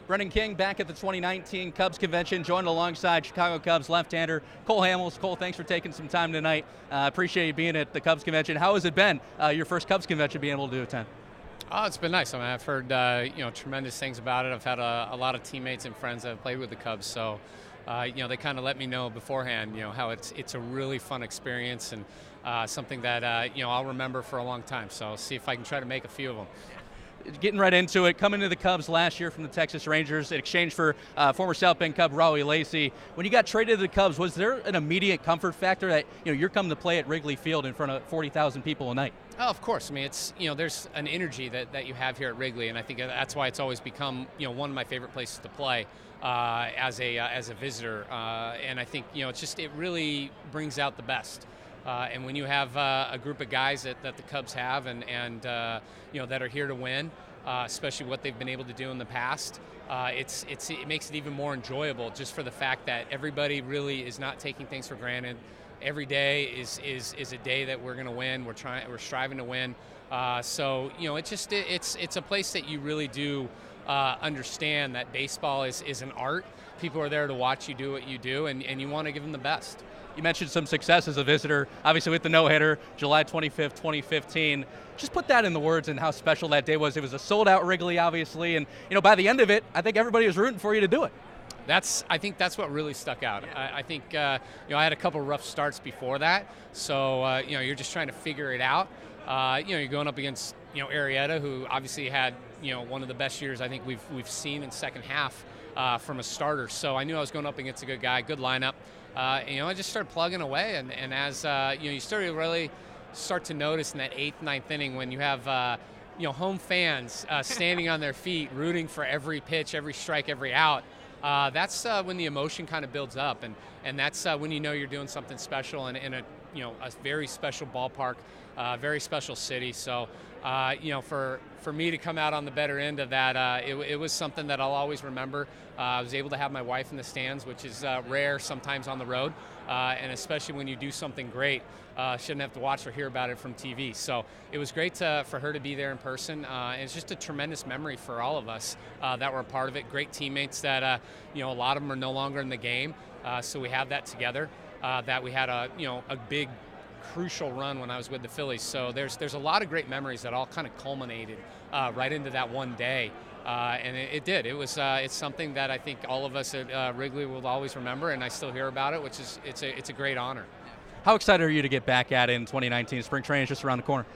Brendan King back at the 2019 Cubs convention, joined alongside Chicago Cubs left-hander Cole Hamels. Cole, thanks for taking some time tonight. Appreciate you being at the Cubs convention. How has it been, your first Cubs convention, being able to attend? Oh, it's been nice. I mean, I've heard tremendous things about it. I've had a lot of teammates and friends that have played with the Cubs, so they kind of let me know beforehand, how it's a really fun experience and something that I'll remember for a long time. So I'll see if I can try to make a few of them. Getting right into it, coming to the Cubs last year from the Texas Rangers in exchange for former South Bend Cub Raleigh Lacey. When you got traded to the Cubs, was there an immediate comfort factor that you're coming to play at Wrigley Field in front of 40,000 people a night? Oh, of course. I mean, it's there's an energy that you have here at Wrigley, and I think that's why it's always become one of my favorite places to play as a visitor. And I think it really brings out the best. And when you have a group of guys that the Cubs have and that are here to win, especially what they've been able to do in the past, it makes it even more enjoyable just for the fact that everybody really is not taking things for granted. Every day is a day that we're going to win. We're striving to win. So it's a place that you really do understand that baseball is an art. People are there to watch you do what you do, and you want to give them the best. You mentioned some success as a visitor, obviously with the no-hitter, July 25th, 2015. Just put that in the words and how special that day was. It was a sold-out Wrigley, obviously, and by the end of it, I think everybody was rooting for you to do it. I think that's what really stuck out. I think I had a couple rough starts before that, so you're just trying to figure it out. You're going up against Arrieta, who obviously had one of the best years I think we've seen in second half from a starter. So I knew I was going up against a good guy, good lineup. I just started plugging away, and as you started to really start to notice in that 8th, 9th inning when you have home fans standing on their feet, rooting for every pitch, every strike, every out. That's when the emotion kind of builds up, and that's when you're doing something special in a very special ballpark, very special city. So for me to come out on the better end of that, it was something that I'll always remember. I was able to have my wife in the stands, which is rare sometimes on the road, and especially when you do something great, shouldn't have to watch or hear about it from TV. So it was great for her to be there in person. And it's just a tremendous memory for all of us that were a part of it. Great teammates that a lot of them are no longer in the game, so we have that together. That we had a big crucial run when I was with the Phillies. So there's a lot of great memories that all kind of culminated right into that one day. And it did. It's something that I think all of us at Wrigley will always remember, and I still hear about it, which is it's a great honor. How excited are you to get back at it in 2019? Spring training is just around the corner.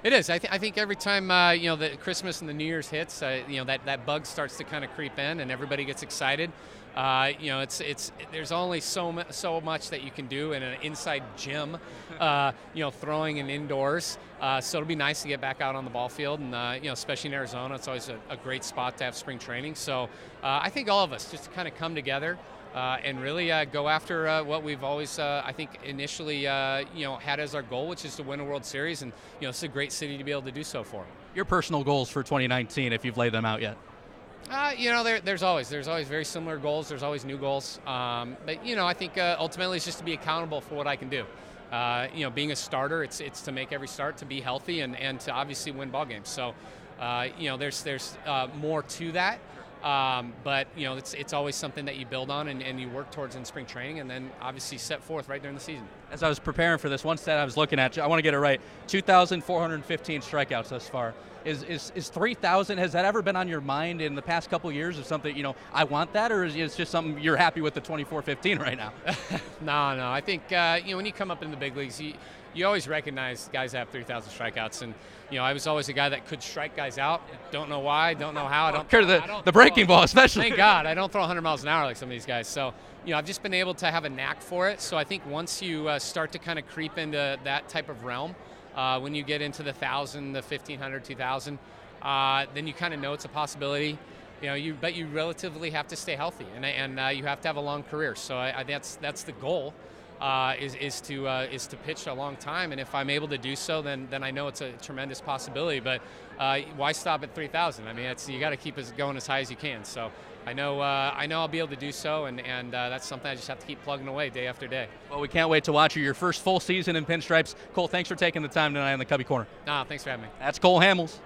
It is. I think every time the Christmas and the New Year's hits, that bug starts to kind of creep in, and everybody gets excited. There's only so much that you can do in an inside gym, throwing and indoors. So it'll be nice to get back out on the ball field, and especially in Arizona, it's always a great spot to have spring training. So I think all of us just to kind of come together. And really go after what we've always, I think, initially, had as our goal, which is to win a World Series. And, it's a great city to be able to do so for. Your personal goals for 2019, if you've laid them out yet? There's always very similar goals. There's always new goals. But, I think ultimately it's just to be accountable for what I can do. Being a starter, it's to make every start, to be healthy, and to obviously win ball games. So, there's more to that. But it's always something that you build on and you work towards in spring training, and then obviously set forth right during the season. As I was preparing for this, one stat I was looking at, I want to get it right, 2,415 strikeouts thus far. Is 3,000, has that ever been on your mind in the past couple of years, or something, I want that, or is it just something you're happy with the 2,415 right now? No. I think, when you come up in the big leagues, you always recognize guys that have 3,000 strikeouts, and I was always a guy that could strike guys out. Don't know why, don't know how. I don't care the breaking ball, especially. Thank God, I don't throw 100 miles an hour like some of these guys. So, I've just been able to have a knack for it. So I think once you start to kind of creep into that type of realm, when you get into the 1,000, the 1,500, 2,000, then you kind of know it's a possibility. But you relatively have to stay healthy, and you have to have a long career. So that's the goal. Is to pitch a long time, and if I'm able to do so, then I know it's a tremendous possibility. But why stop at 3,000? I mean, you got to keep it going as high as you can. So I know I'll be able to do so, and that's something I just have to keep plugging away day after day. Well, we can't wait to watch your first full season in pinstripes. Cole, thanks for taking the time tonight on the Cubby Corner. Thanks for having me. That's Cole Hamels.